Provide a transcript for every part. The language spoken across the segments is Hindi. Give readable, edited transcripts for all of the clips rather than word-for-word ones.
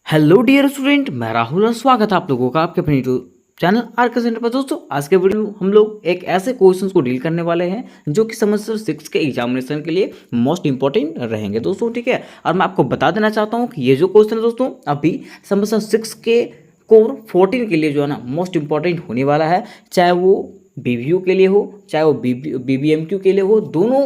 हेलो डियर स्टूडेंट, मैं राहुल और स्वागत है आप लोगों का आपके अपने यूट्यूब चैनल आरके सेंटर पर। दोस्तों आज के वीडियो में हम लोग एक ऐसे क्वेश्चंस को डील करने वाले हैं जो कि सेमेस्टर 6 के एग्जामिनेशन के लिए मोस्ट इंपॉर्टेंट रहेंगे दोस्तों, ठीक है। और मैं आपको बता देना चाहता हूँ कि ये जो क्वेश्चन है दोस्तों अभी सेमेस्टर 6 के कोर 14 के लिए जो है ना मोस्ट इंपॉर्टेंट होने वाला है, चाहे वो बीबीयू के लिए हो चाहे वो बीबीएमक्यू के लिए हो, दोनों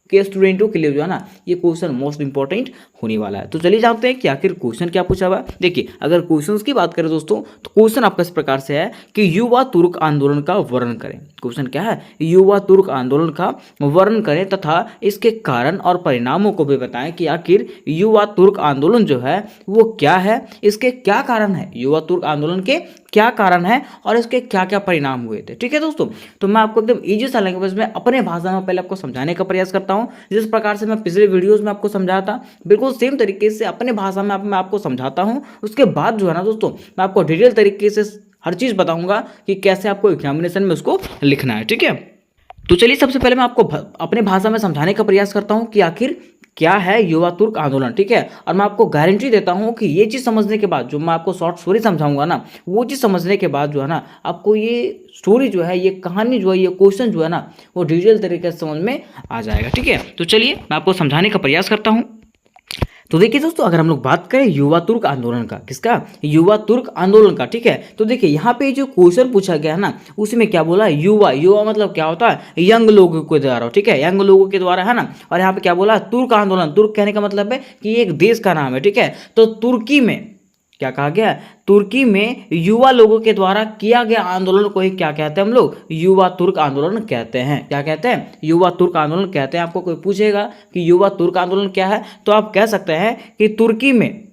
के स्टूडेंटों के लिए जो है ना ये क्वेश्चन मोस्ट इंपॉर्टेंट होने वाला है। तो चलिए जानते हैं कि आखिर क्वेश्चन क्या पूछा हुआ है। देखिए, अगर क्वेश्चंस की बात करें दोस्तों तो क्वेश्चन आपका इस प्रकार से है कि युवा तुर्क आंदोलन का वर्णन करें। क्वेश्चन क्या है? युवा तुर्क आंदोलन का वर्णन करें तथा इसके कारण और परिणामों को भी बताएं कि आखिर युवा तुर्क आंदोलन जो है वो क्या है, इसके क्या कारण है, युवा तुर्क आंदोलन के क्या कारण है और इसके क्या क्या परिणाम हुए थे। ठीक है दोस्तों, तो मैं आपको एकदम इजी सा लैंग्वेज में अपने भाषा में पहले आपको समझाने का प्रयास करता हूं। जिस प्रकार से मैं पिछले वीडियोस में आपको समझाया था, बिल्कुल सेम तरीके से अपने भाषा में मैं आपको समझाता हूं। उसके बाद जो है ना दोस्तों मैं आपको डिटेल तरीके से हर चीज़ बताऊंगा कि कैसे आपको एग्जामिनेशन में उसको लिखना है। ठीक है, तो चलिए सबसे पहले मैं आपको अपने भाषा में समझाने का प्रयास करता हूँ कि आखिर क्या है युवा तुर्क आंदोलन। ठीक है, और मैं आपको गारंटी देता हूँ कि ये चीज़ समझने के बाद जो मैं आपको शॉर्ट स्टोरी समझाऊंगा ना, वो चीज़ समझने के बाद जो है ना आपको ये स्टोरी जो है, ये कहानी जो है, ये क्वेश्चन जो है ना वो डिटेल तरीके से समझ में आ जाएगा। ठीक है, तो चलिए मैं आपको समझाने का प्रयास करता हूँ। तो देखिए दोस्तों, अगर हम लोग बात करें युवा तुर्क आंदोलन का, किसका? युवा तुर्क आंदोलन का। ठीक है, तो देखिए यहाँ पे जो क्वेश्चन पूछा गया है ना उसमें क्या बोला? युवा। युवा मतलब क्या होता है? यंग लोगों के द्वारा। ठीक है, यंग लोगों के द्वारा है ना। और यहाँ पे क्या बोला? तुर्क आंदोलन। तुर्क कहने का मतलब है कि एक देश का नाम है। ठीक है, तो तुर्की में क्या कहा गया? तुर्की में युवा लोगों के द्वारा किया गया आंदोलन को ही क्या कहते हैं हम लोग? युवा तुर्क आंदोलन कहते हैं। क्या कहते हैं? युवा तुर्क आंदोलन कहते हैं। आपको कोई पूछेगा कि युवा तुर्क आंदोलन क्या है तो आप कह सकते हैं कि तुर्की में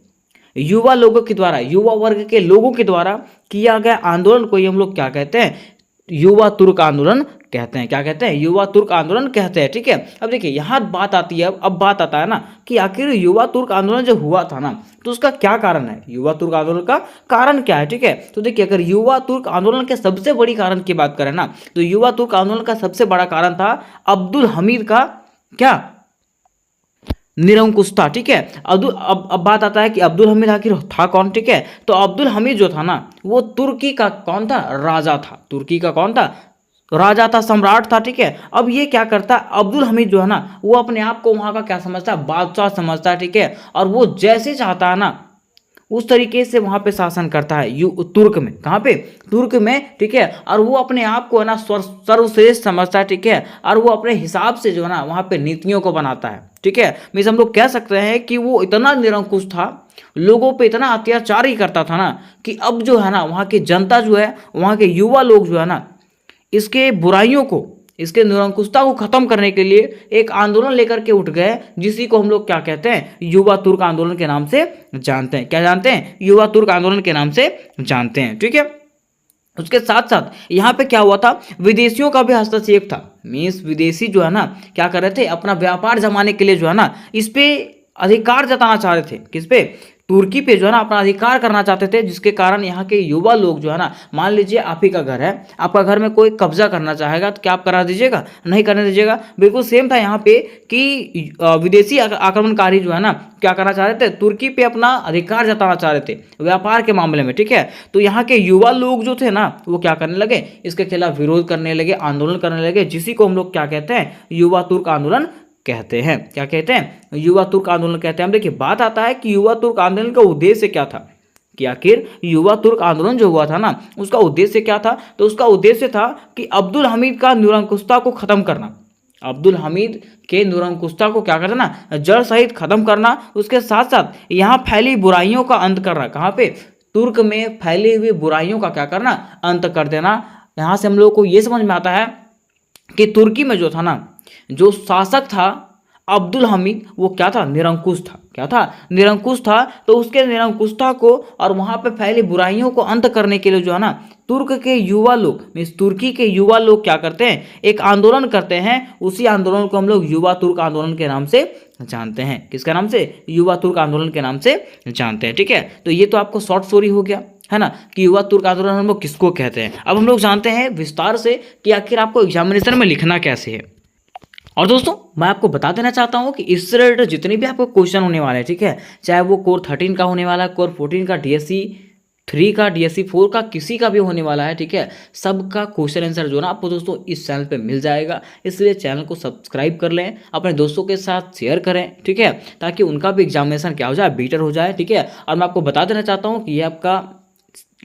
युवा लोगों के द्वारा, युवा वर्ग के लोगों के द्वारा किया गया आंदोलन को ही हम लोग क्या कहते हैं? युवा तुर्क आंदोलन कहते हैं। क्या कहते हैं? युवा तुर्क आंदोलन कहते हैं। ठीक है, अब देखिए यहाँ बात आती है, अब बात आता है ना कि आखिर युवा तुर्क आंदोलन जो हुआ था ना तो उसका क्या कारण है? युवा तुर्क आंदोलन का कारण क्या है? ठीक है, तो देखिए अगर युवा तुर्क आंदोलन के सबसे बड़ी कारण की बात करें ना तो युवा तुर्क आंदोलन का सबसे बड़ा कारण था अब्दुल हमीद का क्या? निरंकुशता। ठीक है, अब बात आता है कि अब्दुल हमीद आखिर था कौन? ठीक है, तो अब्दुल हमीद जो था ना वो तुर्की का कौन था? राजा था। तुर्की का कौन था? राजा था, सम्राट था। ठीक है, अब ये क्या करता है? अब्दुल हमीद जो है ना वो अपने आप को वहाँ का क्या समझता है? बादशाह समझता है। ठीक है, और वो जैसे चाहता है ना उस तरीके से वहाँ पे शासन करता है तुर्क में। कहाँ पे? तुर्क में। ठीक है, और वो अपने आप को है ना सर्वश्रेष्ठ समझता है। ठीक है, और वो अपने हिसाब से जो है ना वहाँ पे नीतियों को बनाता है। ठीक है, मीन्स हम लोग कह सकते हैं कि वो इतना निरंकुश था, लोगों पे इतना अत्याचार ही करता था ना कि अब जो है ना वहाँ की जनता जो है, वहाँ के युवा लोग जो है ना इसके बुराइयों को, इसके निरंकुशता को खत्म करने के लिए एक आंदोलन लेकर के उठ गए, जिसी को हम लोग क्या कहते हैं? युवा तुर्क आंदोलन के नाम से जानते हैं। क्या जानते हैं? युवा तुर्क आंदोलन के नाम से जानते हैं। ठीक है, उसके साथ साथ यहाँ पे क्या हुआ था? विदेशियों का भी हस्तक्षेप था। मीन्स विदेशी जो है ना क्या कर रहे थे? अपना व्यापार जमाने के लिए जो है ना इस पे अधिकार जताना चाह रहे थे। किस पे? तुर्की पे जो है ना अपना अधिकार करना चाहते थे, जिसके कारण यहाँ के युवा लोग जो है ना, मान लीजिए आप ही का घर है, आपका घर में कोई कब्जा करना चाहेगा तो क्या आप करा दीजिएगा? नहीं करने दीजिएगा। बिल्कुल सेम था यहाँ पे कि विदेशी आक्रमणकारी जो है ना क्या करना चाह रहे थे? तुर्की पे अपना अधिकार जताना चाह रहे थे व्यापार के मामले में। ठीक है, तो यहाँ के युवा लोग जो थे ना वो क्या करने लगे? इसके खिलाफ विरोध करने लगे, आंदोलन करने लगे, जिसी को हम लोग क्या कहते हैं? युवा तुर्क आंदोलन कहते हैं। क्या कहते हैं? युवा तुर्क आंदोलन कहते हैं। देखिए बात आता है कि युवा तुर्क आंदोलन का उद्देश्य क्या था, कि आखिर युवा तुर्क आंदोलन जो हुआ था ना उसका उद्देश्य क्या था? तो उसका उद्देश्य था कि अब्दुल हमीद का निरंकुशता को खत्म करना। अब्दुल हमीद के निरंकुशता को क्या करना? जड़ सहित खत्म करना। उसके साथ साथ यहाँ फैली बुराइयों का अंत करना। कहाँ पे? तुर्क में फैली हुई बुराइयों का क्या करना? अंत कर देना। यहाँ से हम लोग को ये समझ में आता है कि तुर्की में जो था ना, जो शासक था अब्दुल हमीद, वो क्या था? निरंकुश था। क्या था? निरंकुश था। तो उसके निरंकुशता को और वहाँ पे फैली बुराइयों को अंत करने के लिए जो है ना तुर्क के युवा लोग, मीन्स तुर्की के युवा लोग क्या करते हैं? एक आंदोलन करते हैं। उसी आंदोलन को हम लोग युवा तुर्क आंदोलन के नाम से जानते हैं। किसके नाम से? युवा तुर्क आंदोलन के नाम से जानते हैं। ठीक है, तो ये तो आपको शॉर्ट स्टोरी हो गया है ना कि युवा तुर्क आंदोलन हम लोग किसको कहते हैं। अब हम लोग जानते हैं विस्तार से कि आखिर आपको एग्जामिनेशन में लिखना कैसे है। और दोस्तों मैं आपको बता देना चाहता हूँ कि इससे रिलेटेड जितने भी आपको क्वेश्चन होने वाले हैं, ठीक है, चाहे वो कोर 13 का होने वाला है, कोर 14 का, DSC 3 का, DSC 4 का, किसी का भी होने वाला है, ठीक है, सबका क्वेश्चन आंसर जो ना आपको दोस्तों इस चैनल पे मिल जाएगा। इसलिए चैनल को सब्सक्राइब कर लें, अपने दोस्तों के साथ शेयर करें, ठीक है, ताकि उनका भी एग्जामिनेशन क्या हो जाए, बेटर हो जाए, ठीक है। और मैं आपको बता देना चाहता हूँ कि ये आपका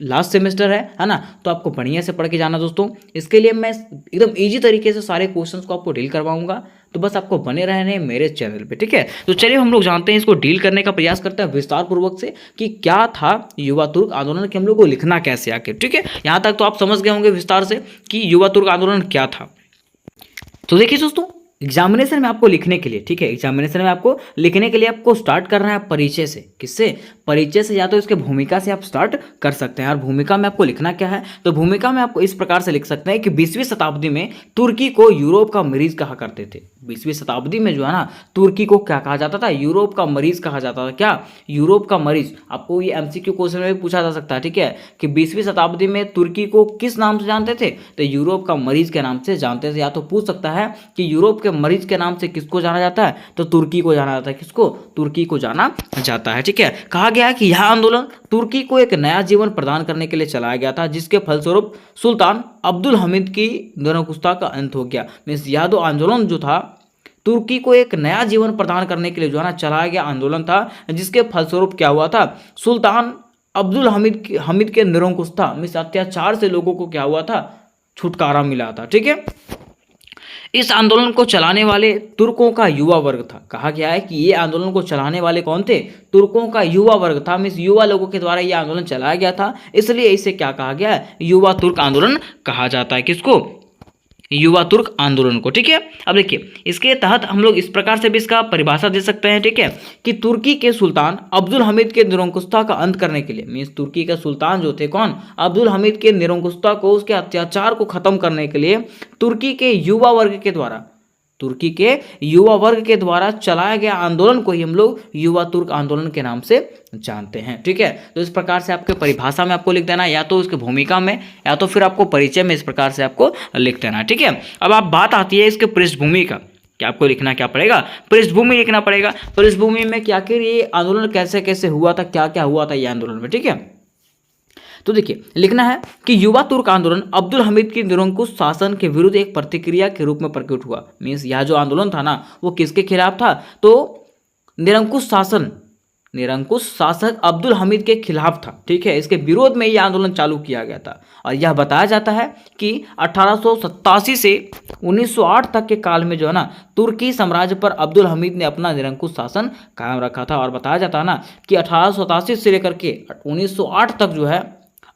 लास्ट सेमेस्टर है ना, तो आपको बढ़िया से पढ़ के जाना दोस्तों। इसके लिए मैं एकदम इजी तरीके से सारे क्वेश्चंस को आपको डील करवाऊंगा, तो बस आपको बने रहने मेरे चैनल पे, ठीक है। तो चलिए हम लोग जानते हैं, इसको डील करने का प्रयास करते हैं विस्तार पूर्वक से कि क्या था युवा तुर्क आंदोलन, कि हम लोग को लिखना कैसे आखिर, ठीक है। यहाँ तक तो आप समझ गए होंगे विस्तार से कि युवा तुर्क आंदोलन क्या था। तो देखिए दोस्तों, एग्जामिनेशन में आपको लिखने के लिए, ठीक है, एग्जामिनेशन में आपको लिखने के लिए आपको स्टार्ट करना है परिचय से। किससे? परिचय से, या तो इसके भूमिका से आप स्टार्ट कर सकते हैं। और भूमिका में आपको लिखना क्या है, तो भूमिका में आपको इस प्रकार से लिख सकते हैं कि 20वीं शताब्दी में तुर्की को यूरोप का मरीज कहा करते थे। 20वीं शताब्दी में जो है ना, तुर्की को क्या कहा जाता था? यूरोप का मरीज कहा जाता था। क्या? यूरोप का मरीज। आपको ये MCQ क्वेश्चन में भी पूछा जा सकता है, ठीक है, कि 20वीं शताब्दी में तुर्की को किस नाम से जानते थे? तो यूरोप का मरीज के नाम से जानते थे। या तो पूछ सकता है कि यूरोप के मरीज के नाम से किसको जाना जाता है? तो तुर्की को जाना जाता है। किसको? तुर्की को जाना जाता है, ठीक है। कहा गया है कि यह आंदोलन तुर्की को एक नया जीवन प्रदान करने के लिए चलाया गया था, जिसके फलस्वरूप सुल्तान अब्दुल हमीद की निरंकुशता का अंत हो गया। मीन्स यह दो आंदोलन जो था, तुर्की को एक नया जीवन प्रदान करने के लिए जो है ना चलाया गया आंदोलन था, जिसके फलस्वरूप क्या हुआ था? सुल्तान अब्दुल हमीद के निरंकुशता, मीन्स अत्याचार से लोगों को क्या हुआ था? छुटकारा मिला था, ठीक है। इस आंदोलन को चलाने वाले तुर्कों का युवा वर्ग था। कहा गया है कि ये आंदोलन को चलाने वाले कौन थे? तुर्कों का युवा वर्ग था। मीन्स युवा लोगों के द्वारा ये आंदोलन चलाया गया था, इसलिए इसे क्या कहा गया है? युवा तुर्क आंदोलन कहा जाता है। किसको? युवा तुर्क आंदोलन को, ठीक है। अब देखिए, इसके तहत हम लोग इस प्रकार से भी इसका परिभाषा दे सकते हैं, ठीक है, कि तुर्की के सुल्तान अब्दुल हमीद के निरंकुशता का अंत करने के लिए, मीन्स तुर्की के सुल्तान जो थे कौन? अब्दुल हमीद के निरंकुशता को, उसके अत्याचार को खत्म करने के लिए तुर्की के युवा वर्ग के द्वारा, तुर्की के युवा वर्ग के द्वारा चलाया गया आंदोलन को ही हम लोग युवा तुर्क आंदोलन के नाम से जानते हैं, ठीक है। तो इस प्रकार से आपके परिभाषा में आपको लिख देना, या तो उसके भूमिका में, या तो फिर आपको परिचय में इस प्रकार से आपको लिख देना है, ठीक है। अब आप बात आती है इसके पृष्ठभूमि का, कि आपको लिखना क्या पड़ेगा? पृष्ठभूमि लिखना पड़ेगा। पृष्ठभूमि में क्या, आखिर ये आंदोलन कैसे कैसे हुआ था, क्या क्या हुआ था ये आंदोलन में, ठीक है। तो देखिए, लिखना है कि युवा तुर्क आंदोलन अब्दुल हमीद की निरंकुश शासन के विरुद्ध एक प्रतिक्रिया के रूप में प्रकट हुआ। मीन्स यह जो आंदोलन था ना, वो किसके खिलाफ था? तो निरंकुश शासक अब्दुल हमीद के खिलाफ था, ठीक है। इसके विरोध में यह आंदोलन चालू किया गया था। और यह बताया जाता है कि 1887 से 1908 तक के काल में जो है ना, तुर्की साम्राज्य पर अब्दुल हमीद ने अपना निरंकुश शासन कायम रखा था। और बताया जाता है ना कि 1887 से लेकर के 1908 तक जो है,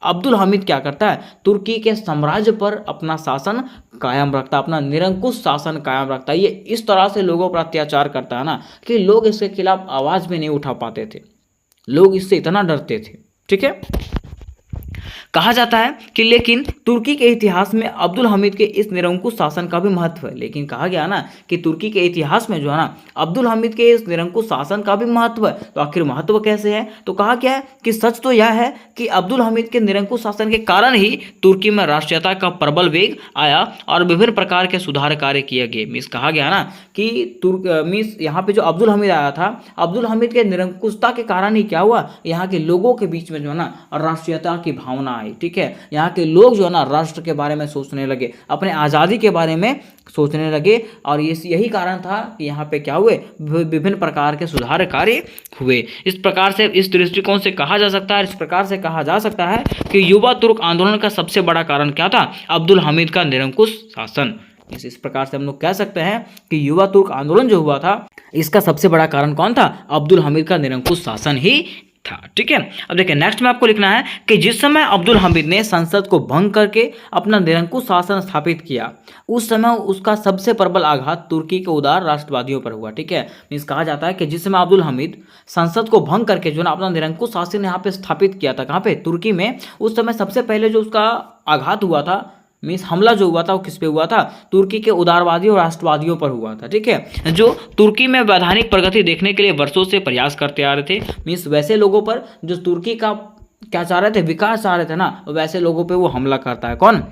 अब्दुल हमीद क्या करता है? तुर्की के साम्राज्य पर अपना शासन कायम रखता है, अपना निरंकुश शासन कायम रखता है। ये इस तरह से लोगों पर अत्याचार करता है ना, कि लोग इसके खिलाफ आवाज भी नहीं उठा पाते थे, लोग इससे इतना डरते थे, ठीक है। कहा जाता है कि लेकिन तुर्की के इतिहास में अब्दुल हमीद के इस निरंकुश शासन का भी महत्व है। लेकिन कहा गया ना कि तुर्की के इतिहास में जो है ना, अब्दुल हमीद के इस निरंकुश शासन का भी महत्व है। तो आखिर महत्व कैसे है? तो कहा गया है कि सच तो यह है कि अब्दुल हमीद के निरंकुश शासन के कारण ही तुर्की में राष्ट्रीयता का प्रबल वेग आया और विभिन्न प्रकार के सुधार कार्य किए गए। मीन्स कहा गया ना कि मीन्स यहाँ पे जो अब्दुल हमीद आया था, अब्दुल हमीद के निरंकुशता के कारण ही क्या हुआ? यहाँ के लोगों के बीच में जो है ना, राष्ट्रीयता की भावना आई, ठीक है। यहाँ के लोग जो है ना, राष्ट्र के बारे में सोचने लगे, अपने आज़ादी के बारे में सोचने लगे। और यही कारण था कि यहाँ पे क्या हुए? विभिन्न प्रकार के सुधार कार्य हुए। इस प्रकार से, इस दृष्टिकोण से कहा जा सकता है, इस प्रकार से कहा जा सकता है कि युवा तुर्क आंदोलन का सबसे बड़ा कारण क्या था? अब्दुल हमीद का निरंकुश शासन। इस प्रकार से हम लोग कह सकते हैं कि युवा तुर्क आंदोलन जो हुआ था, इसका सबसे बड़ा कारण कौन था? अब्दुल हमीद का निरंकुश शासन ही था, ठीक है। अब देखिए, नेक्स्ट में आपको लिखना है कि जिस समय अब्दुल हमीद ने संसद को भंग करके अपना निरंकुश शासन स्थापित किया, उस समय उसका सबसे प्रबल आघात तुर्की के उदार राष्ट्रवादियों पर हुआ, ठीक है। मीन्स कहा जाता है कि जिस समय अब्दुल हमीद संसद को भंग करके जो ना अपना निरंकुश शासन यहाँ पे स्थापित किया था, कहाँ पे? तुर्की में। उस समय सबसे पहले जो उसका आघात हुआ था, मीन्स हमला जो हुआ था, वो किस पे हुआ था? तुर्की के उदारवादियों और राष्ट्रवादियों पर हुआ था, ठीक है, जो तुर्की में वैधानिक प्रगति देखने के लिए वर्षों से प्रयास करते आ रहे थे। मीन्स वैसे लोगों पर जो तुर्की का क्या चाह रहे थे? विकास चाह रहे थे ना, वैसे लोगों पे वो हमला करता है। कौन?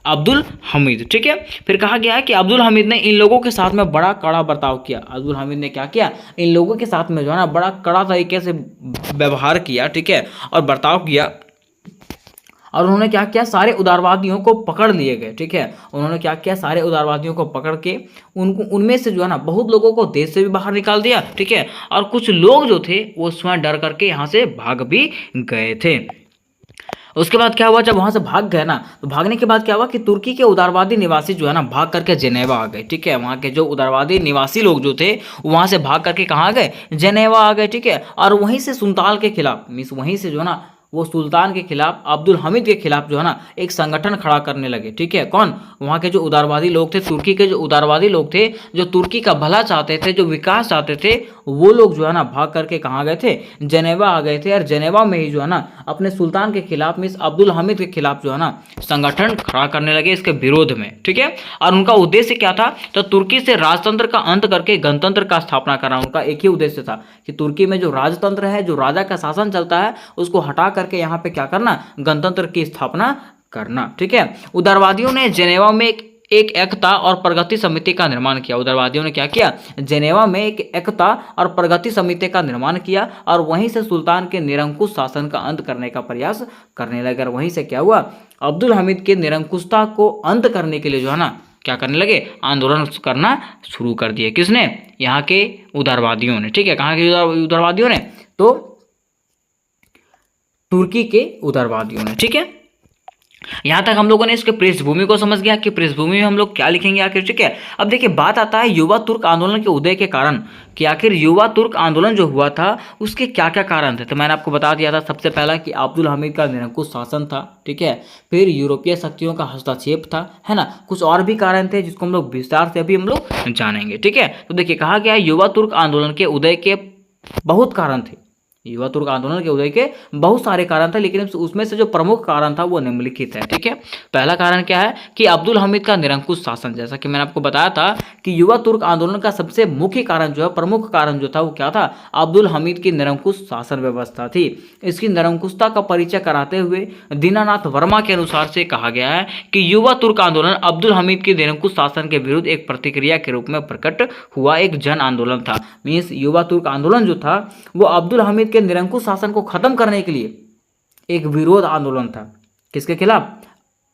अब्दुल हमीद। ठीक है, फिर कहा गया है कि अब्दुल हमीद ने इन लोगों के साथ में बड़ा कड़ा बर्ताव किया। अब्दुल हमीद ने क्या किया, इन लोगों के साथ में जो है ना बड़ा कड़ा तरीके से व्यवहार किया, ठीक है, और बर्ताव किया। और उन्होंने क्या किया, सारे उदारवादियों को पकड़ लिए गए। ठीक है, उन्होंने क्या किया, सारे उदारवादियों को पकड़ के उनको उनमें से जो है ना बहुत लोगों को देश से भी बाहर निकाल दिया। ठीक है, और कुछ लोग जो थे वो स्वयं डर करके यहाँ से भाग भी गए थे। उसके बाद क्या हुआ, जब वहां से भाग गए ना, तो भागने के बाद क्या हुआ कि तुर्की के उदारवादी निवासी जो है ना भाग करके जेनेवा आ गए। ठीक है, वहां के जो उदारवादी निवासी लोग जो थे वहां से भाग करके कहाँ आ गए, जेनेवा आ गए। ठीक है, और वहीं से सुल्तान के खिलाफ मीन्स वहीं से जो है ना वो सुल्तान के खिलाफ, अब्दुल हमीद के खिलाफ जो है ना एक संगठन खड़ा करने लगे। ठीक है, कौन, वहाँ के जो उदारवादी लोग थे, तुर्की के जो उदारवादी लोग थे, जो तुर्की का भला चाहते थे, जो विकास चाहते थे, वो लोग जो है ना भाग करके कहाँ गए थे, जेनेवा आ गए थे। और जेनेवा में ही जो है ना अपने सुल्तान के खिलाफ मीन्स अब्दुल हमीद के खिलाफ जो है ना संगठन खड़ा करने लगे इसके विरोध में। ठीक है, और उनका उद्देश्य क्या था, तो तुर्की से राजतंत्र का अंत करके गणतंत्र का स्थापना करना। उनका एक ही उद्देश्य था कि तुर्की में जो राजतंत्र है, जो राजा का शासन चलता है, उसको हटा करके यहाँ पे क्या करना, गणतंत्र की स्थापना करना। ठीक है, उदारवादियों ने जेनेवा में एक एकता और प्रगति समिति का निर्माण किया। उदारवादियों ने क्या किया, जेनेवा में एक एकता और प्रगति समिति का निर्माण किया और वहीं से सुल्तान के निरंकुश शासन का अंत करने का प्रयास करने लगे। वहीं से क्या हुआ, अब्दुल हमीद के निरंकुशता को अंत करने के लिए जो है ना क्या करने लगे, आंदोलन करना शुरू कर दिए। किसने, यहाँ के उदारवादियों ने। ठीक है, कहाँ के उदारवादियों ने, तो तुर्की के उदारवादियों ने। ठीक है, यहां तक हम लोगों ने इसके पृष्ठभूमि को समझ गया कि पृष्ठभूमि में हम लोग क्या लिखेंगे आखिर। ठीक है, अब देखिए बात आता है युवा तुर्क आंदोलन के उदय के कारण कि आखिर युवा तुर्क आंदोलन जो हुआ था उसके क्या क्या कारण थे। तो मैंने आपको बता दिया था सबसे पहला कि अब्दुल हमीद का निरंकुश शासन था। ठीक है, फिर यूरोपीय शक्तियों का हस्तक्षेप था, है ना, कुछ और भी कारण थे जिसको हम लोग विस्तार से अभी हम लोग जानेंगे। ठीक है, तो देखिए कहा गया युवा तुर्क आंदोलन के उदय के बहुत कारण थे। युवा तुर्क आंदोलन के उदय के बहुत सारे कारण थे, लेकिन उसमें से जो प्रमुख कारण था वो निम्नलिखित है। ठीक है, पहला कारण क्या है कि अब्दुल हमीद का निरंकुश शासन। जैसा कि मैंने आपको बताया था कि युवा तुर्क आंदोलन का सबसे मुख्य कारण जो है, प्रमुख कारण जो था वो क्या था, अब्दुल हमीद की निरंकुश शासन व्यवस्था थी। इसकी निरंकुशता का परिचय कराते हुए दीनानाथ वर्मा के अनुसार से कहा गया है कि युवा तुर्क आंदोलन अब्दुल हमीद के निरंकुश शासन के विरुद्ध एक प्रतिक्रिया के रूप में प्रकट हुआ एक जन आंदोलन था। मीन्स युवा तुर्क आंदोलन जो था वो अब्दुल हमीद के निरंकुश शासन को खत्म करने के लिए एक विरोध आंदोलन था। किसके खिलाफ,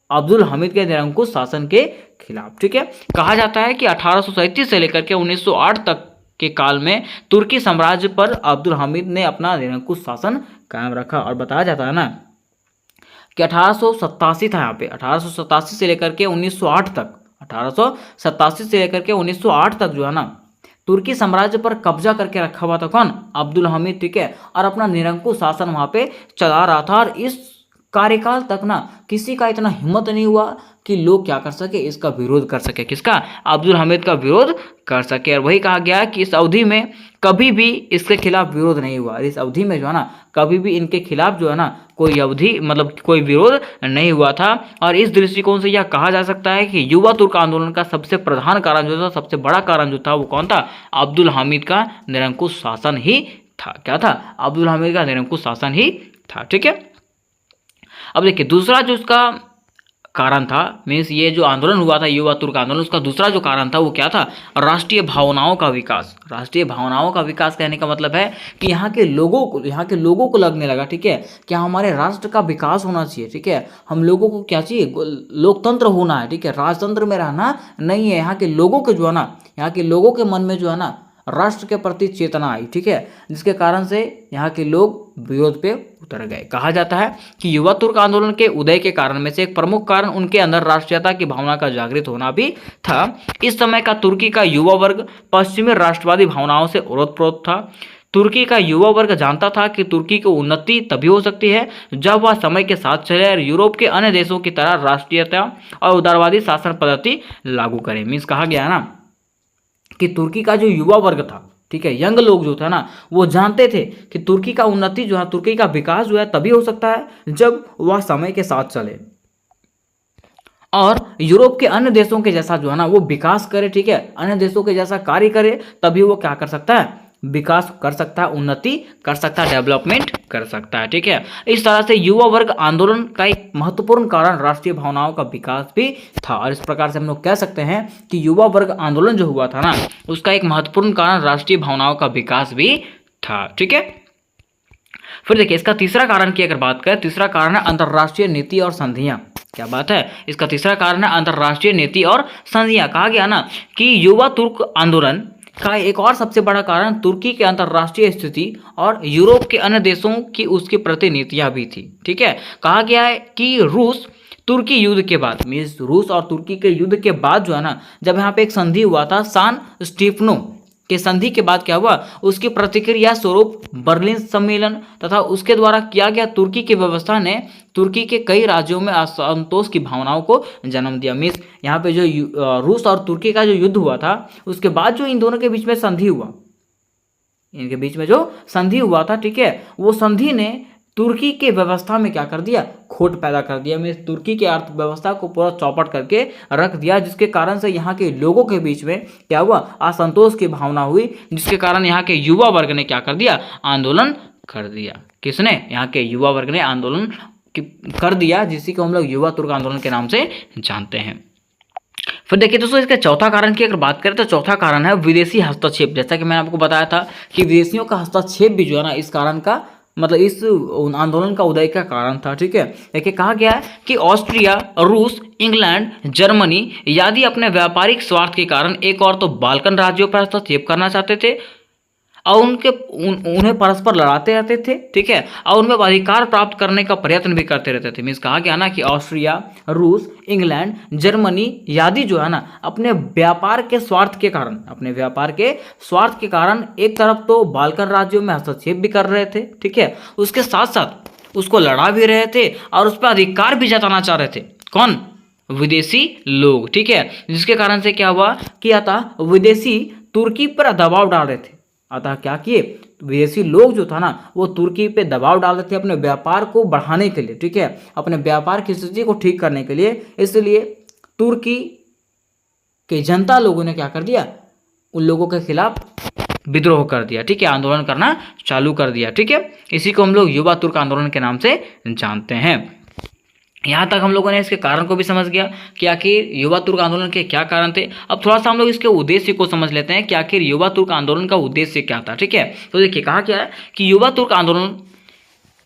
अब्दुल हमीद के निरंकुश शासन के खिलाफ। ठीक है, कहा जाता है कि 1837 से लेकर के 1908 तक के काल में तुर्की साम्राज्य पर अब्दुल हमीद ने अपना निरंकुश शासन कायम रखा। और बताया जाता है ना कि 1887 था, यहाँ पे 1887 से लेकर के 1908 तक, 1887 से लेकर के 1908 तक जो है ना तुर्की साम्राज्य पर कब्जा करके रखा हुआ था कौन, अब्दुल हमीद। ठीक है, और अपना निरंकुश शासन वहां पे चला रहा था। और इस कार्यकाल तक ना किसी का इतना हिम्मत नहीं हुआ कि लोग क्या कर सके, इसका विरोध कर सके। किसका, अब्दुल हमीद का विरोध कर सके। और वही कहा गया कि इस अवधि में कभी भी इसके खिलाफ विरोध नहीं हुआ। इस अवधि में जो है ना कभी भी इनके खिलाफ जो है ना कोई अवधि मतलब कोई विरोध नहीं हुआ था। और इस दृष्टिकोण से यह कहा जा सकता है कि युवा तुर्क आंदोलन का सबसे प्रधान कारण जो था, सबसे बड़ा कारण जो था वो कौन था, अब्दुल हमीद का निरंकुश शासन ही था। क्या था, अब्दुल हमीद का निरंकुश शासन ही था। ठीक है, अब देखिए दूसरा जो उसका कारण था, मीन्स ये जो आंदोलन हुआ था युवा तुर्क आंदोलन, उसका दूसरा जो कारण था वो क्या था, राष्ट्रीय भावनाओं का विकास। राष्ट्रीय भावनाओं का विकास कहने का मतलब है कि यहाँ के लोगों को लगने लगा, ठीक है, क्या हमारे राष्ट्र का विकास होना चाहिए। ठीक है, हम लोगों को क्या चाहिए, लोकतंत्र होना है। ठीक है, राजतंत्र में रहना नहीं है। यहाँ के लोगों के जो है ना, यहाँ के लोगों के मन में जो है ना राष्ट्र के प्रति चेतना आई। ठीक है, जिसके कारण से यहाँ के लोग विरोध पे उतर गए। कहा जाता है कि युवा तुर्क आंदोलन के उदय के कारण में से एक प्रमुख कारण उनके अंदर राष्ट्रीयता की भावना का जागृत होना भी था। इस समय का तुर्की का युवा वर्ग पश्चिमी राष्ट्रवादी भावनाओं से ओतप्रोत था। तुर्की का युवा वर्ग जानता था कि तुर्की की उन्नति तभी हो सकती है जब वह समय के साथ चले और यूरोप के अन्य देशों की तरह राष्ट्रीयता और उदारवादी शासन पद्धति लागू करे। मीन्स कहा गया है ना कि तुर्की का जो युवा वर्ग था, ठीक है, यंग लोग जो था ना, वो जानते थे कि तुर्की का उन्नति जो है, तुर्की का विकास जो है तभी हो सकता है जब वह समय के साथ चले और यूरोप के अन्य देशों के जैसा जो है ना वो विकास करे। ठीक है, अन्य देशों के जैसा कार्य करे, तभी वो क्या कर सकता है, विकास कर सकता है, उन्नति कर सकता है, डेवलपमेंट कर सकता है। ठीक है, इस तरह से युवा वर्ग आंदोलन का एक महत्वपूर्ण कारण राष्ट्रीय भावनाओं का विकास भी था। और इस प्रकार से हम लोग कह सकते हैं कि युवा वर्ग आंदोलन जो हुआ था ना, उसका एक महत्वपूर्ण कारण राष्ट्रीय भावनाओं का विकास भी था। ठीक है, फिर देखिए इसका तीसरा कारण की अगर बात करें, तीसरा कारण है अंतरराष्ट्रीय नीति और संधियां। क्या बात है, इसका तीसरा कारण है अंतरराष्ट्रीय नीति और संधियां। कहा गया ना कि युवा तुर्क आंदोलन का एक और सबसे बड़ा कारण तुर्की के अंतरराष्ट्रीय स्थिति और यूरोप के अन्य देशों की उसके प्रति नीतियां भी थी। ठीक है, कहा गया है कि रूस तुर्की युद्ध के बाद, मीन्स रूस और तुर्की के युद्ध के बाद जो है ना, जब यहाँ पे एक संधि हुआ था सान स्टीफनो के संधि के बाद क्या हुआ, उसकी प्रतिक्रिया स्वरूप बर्लिन सम्मेलन तथा उसके द्वारा किया गया तुर्की की व्यवस्था ने तुर्की के कई राज्यों में असंतोष की भावनाओं को जन्म दिया। मीन्स यहाँ पे जो रूस और तुर्की का जो युद्ध हुआ था, उसके बाद जो इन दोनों के बीच में संधि हुआ, इनके बीच में जो संधि हुआ था, ठीक है, वो संधि ने तुर्की के व्यवस्था में क्या कर दिया, खोट पैदा कर दिया। मीन्स तुर्की की अर्थव्यवस्था को पूरा चौपट करके रख दिया, जिसके कारण से यहाँ के लोगों के बीच में क्या हुआ, असंतोष की भावना हुई, जिसके कारण यहाँ के युवा वर्ग ने क्या कर दिया, आंदोलन कर दिया। किसने, यहाँ के युवा वर्ग ने आंदोलन कर दिया, जिसी को हम लोग युवा तुर्क आंदोलन के नाम से जानते हैं। फिर देखिए दोस्तों, इसके चौथा कारण की अगर बात करें तो चौथा कारण है विदेशी हस्तक्षेप। जैसा कि मैंने आपको बताया था कि विदेशियों का हस्तक्षेप भी जो है ना, इस कारण का मतलब इस आंदोलन का उदय का कारण था। ठीक है, देखिए कहा गया है कि ऑस्ट्रिया, रूस, इंग्लैंड, जर्मनी आदि अपने व्यापारिक स्वार्थ के कारण एक और तो बाल्कन राज्यों पर हस्तक्षेप करना चाहते थे और उन्हें परस्पर लड़ाते रहते थे। ठीक है, और उनमें अधिकार प्राप्त करने का प्रयत्न भी करते रहते थे। मीन्स कहा गया ना कि ऑस्ट्रिया, रूस, इंग्लैंड, जर्मनी आदि जो है ना, अपने व्यापार के स्वार्थ के कारण, अपने व्यापार के स्वार्थ के कारण एक तरफ तो बाल्कन राज्यों में हस्तक्षेप भी कर रहे थे। ठीक है, उसके साथ साथ उसको लड़ा भी रहे थे और उस पर अधिकार भी जताना चाह रहे थे। कौन, विदेशी लोग। ठीक है, जिसके कारण से क्या हुआ कि अतः विदेशी तुर्की पर दबाव डाल रहे थे। अतः क्या किए, विदेशी लोग जो था ना, वो तुर्की पे दबाव डाल रहे थे अपने व्यापार को बढ़ाने के लिए। ठीक है, अपने व्यापार की स्थिति को ठीक करने के लिए। इसलिए तुर्की के जनता लोगों ने क्या कर दिया, उन लोगों के खिलाफ विद्रोह कर दिया। ठीक है, आंदोलन करना चालू कर दिया। ठीक है, इसी को हम लोग युवा तुर्क आंदोलन के नाम से जानते हैं। यहाँ तक हम लोगों ने इसके कारण को भी समझ गया कि आखिर युवा तुर्क आंदोलन के क्या कारण थे। अब थोड़ा सा हम लोग इसके उद्देश्य को समझ लेते हैं कि आखिर युवा तुर्क आंदोलन का उद्देश्य क्या था। ठीक है, तो देखिए कहा क्या है कि युवा तुर्क आंदोलन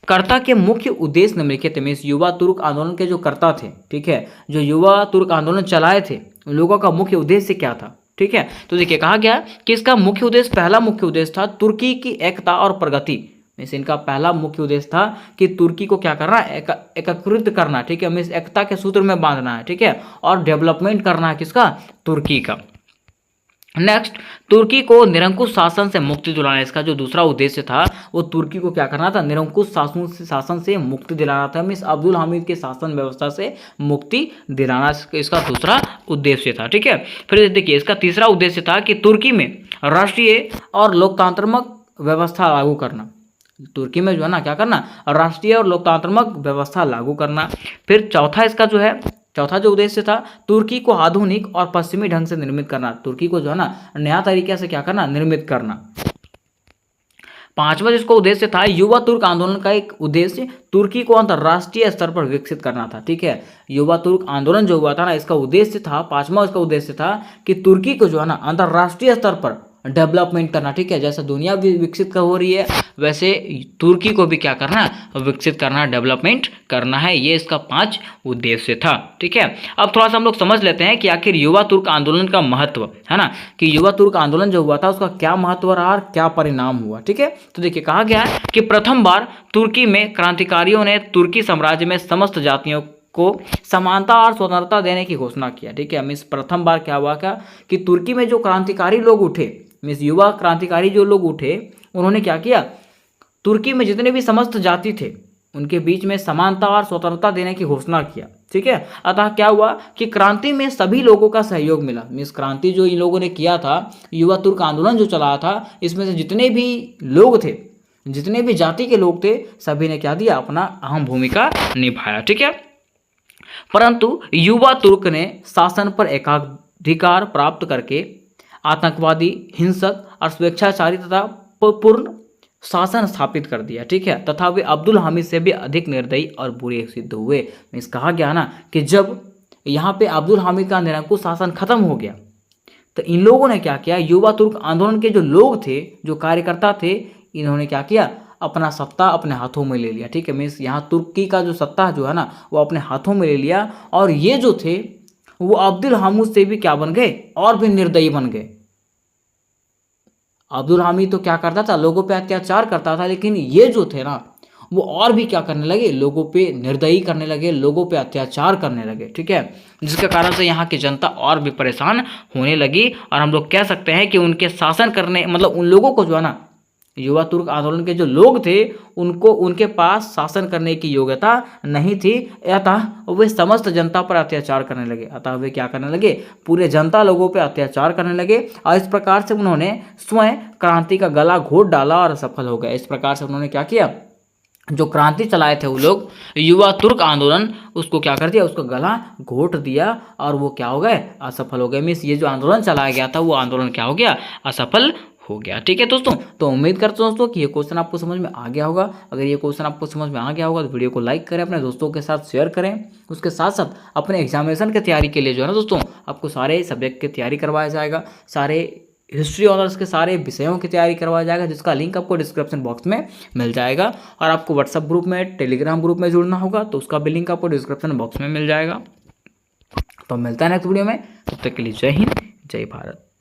कर्ता के मुख्य उद्देश्य निम्नलिखित थे। मीन्स युवा तुर्क आंदोलन के जो कर्ता थे, ठीक है, जो युवा तुर्क आंदोलन चलाए थे, उन लोगों का मुख्य उद्देश्य क्या था। ठीक है, तो देखिए कहा गया कि इसका मुख्य उद्देश्य, पहला मुख्य उद्देश्य था तुर्की की एकता और प्रगति। मीन्स इनका पहला मुख्य उद्देश्य था कि तुर्की को क्या करना, एकीकृत करना। ठीक है, मीन्स एकता के सूत्र में बांधना है। ठीक है, और डेवलपमेंट करना है किसका, तुर्की का। नेक्स्ट, तुर्की को निरंकुश शासन से मुक्ति दिलाना। इसका जो दूसरा उद्देश्य था, वो तुर्की को क्या करना था, निरंकुश शासन से मुक्ति दिलाना था। मीन्स अब्दुल हामिद के शासन व्यवस्था से मुक्ति दिलाना इसका दूसरा उद्देश्य था। ठीक है, फिर देखिए इसका तीसरा उद्देश्य था कि तुर्की में राष्ट्रीय और लोकतांत्रिक व्यवस्था लागू करना। तुर्की में जो है ना क्या करना, राष्ट्रीय और लोकतांत्रिक व्यवस्था लागू करना। फिर चौथा इसका जो है, चौथा जो उद्देश्य था, तुर्की को आधुनिक और पश्चिमी ढंग से निर्मित करना। तुर्की को जो है ना नया तरीके से क्या करना, निर्मित करना। पांचवा जिसको उद्देश्य था, युवा तुर्क आंदोलन का एक उद्देश्य तुर्की को अंतर्राष्ट्रीय स्तर पर विकसित करना था। ठीक है, युवा तुर्क आंदोलन जो हुआ था ना, इसका उद्देश्य था, पांचवा इसका उद्देश्य था कि तुर्की को जो है ना अंतर्राष्ट्रीय स्तर पर डेवलपमेंट करना। ठीक है, जैसे दुनिया भी विकसित हो रही है, वैसे तुर्की को भी क्या करना, विकसित करना, डेवलपमेंट करना है। ये इसका 5 उद्देश्य था। ठीक है, अब थोड़ा सा हम लोग समझ लेते हैं कि आखिर युवा तुर्क आंदोलन का महत्व है ना, कि युवा तुर्क आंदोलन जो हुआ था उसका क्या महत्व रहा और क्या परिणाम हुआ। ठीक है, तो देखिए कहा गया है कि प्रथम बार तुर्की में क्रांतिकारियों ने तुर्की साम्राज्य में समस्त जातियों को समानता और स्वतंत्रता देने की घोषणा किया। ठीक है, मीन्स प्रथम बार क्या हुआ क्या कि तुर्की में जो क्रांतिकारी लोग उठे, मीन्स युवा क्रांतिकारी जो लोग उठे, उन्होंने क्या किया, तुर्की में जितने भी समस्त जाति थे उनके बीच में समानता और स्वतंत्रता देने की घोषणा किया। ठीक है, अतः क्या हुआ कि क्रांति में सभी लोगों का सहयोग मिला। मीन्स क्रांति जो इन लोगों ने किया था, युवा तुर्क आंदोलन जो चलाया था, इसमें से जितने भी लोग थे, जितने भी जाति के लोग थे, सभी ने क्या दिया, अपना अहम भूमिका निभाया। ठीक है, परंतु युवा तुर्क ने शासन पर एकाधिकार प्राप्त करके आतंकवादी, हिंसक और स्वेच्छाचारी तथा पूर्ण शासन स्थापित कर दिया, ठीक है, तथा वे अब्दुल हामिद से भी अधिक निर्दयी और बुरे सिद्ध हुए। मीन्स कहा गया ना कि जब यहाँ पे अब्दुल हामिद का निरंकुश शासन खत्म हो गया तो इन लोगों ने क्या किया, युवा तुर्क आंदोलन के जो लोग थे, जो कार्यकर्ता थे, इन्होंने क्या किया, अपना सत्ता अपने हाथों में ले लिया, ठीक है। मीन्स यहाँ तुर्की का जो सत्ता जो है ना वो अपने हाथों में ले लिया, और ये जो थे वो अब्दुल हामिद से भी क्या बन गए, और भी निर्दयी बन गए। अब्दुल हामिद तो क्या करता था, लोगों पे अत्याचार करता था, लेकिन ये जो थे ना वो और भी क्या करने लगे, लोगों पे निर्दयी करने लगे, लोगों पे अत्याचार करने लगे, ठीक है, जिसके कारण से यहाँ की जनता और भी परेशान होने लगी। और हम लोग कह सकते हैं कि उनके शासन करने, मतलब उन लोगों को जो है ना, युवा तुर्क आंदोलन के जो लोग थे, उनको उनके पास शासन करने की योग्यता नहीं थी, अतः वे समस्त जनता पर अत्याचार करने लगे। अतः वे क्या करने लगे, पूरे जनता लोगों पर अत्याचार करने लगे, और इस प्रकार से उन्होंने स्वयं क्रांति का गला घोट डाला और सफल हो गए। इस प्रकार से उन्होंने क्या किया, जो क्रांति चलाए थे वो लोग, युवा तुर्क आंदोलन, उसको क्या कर दिया, उसका गला घोट दिया, और वो क्या हो गए, असफल हो गए। मीन्स ये जो आंदोलन चलाया गया था वो आंदोलन क्या हो गया, असफल हो गया, ठीक है दोस्तों। तो उम्मीद करता हूं दोस्तों कि ये क्वेश्चन आपको समझ में आ गया होगा। अगर ये क्वेश्चन आपको समझ में आ गया होगा तो वीडियो को लाइक करें, अपने दोस्तों के साथ शेयर करें। उसके साथ साथ अपने एग्जामिनेशन की तैयारी के लिए जो है ना दोस्तों, आपको सारे सब्जेक्ट की तैयारी करवाया जाएगा, सारे हिस्ट्री ऑनर्स के सारे विषयों की तैयारी करवाया जाएगा, जिसका लिंक आपको डिस्क्रिप्शन बॉक्स में मिल जाएगा। और आपको व्हाट्सएप ग्रुप में, टेलीग्राम ग्रुप में जुड़ना होगा तो उसका भी लिंक आपको डिस्क्रिप्शन बॉक्स में मिल जाएगा। तो मिलता है नेक्स्ट वीडियो में, तब तक के लिए जय हिंद, जय भारत।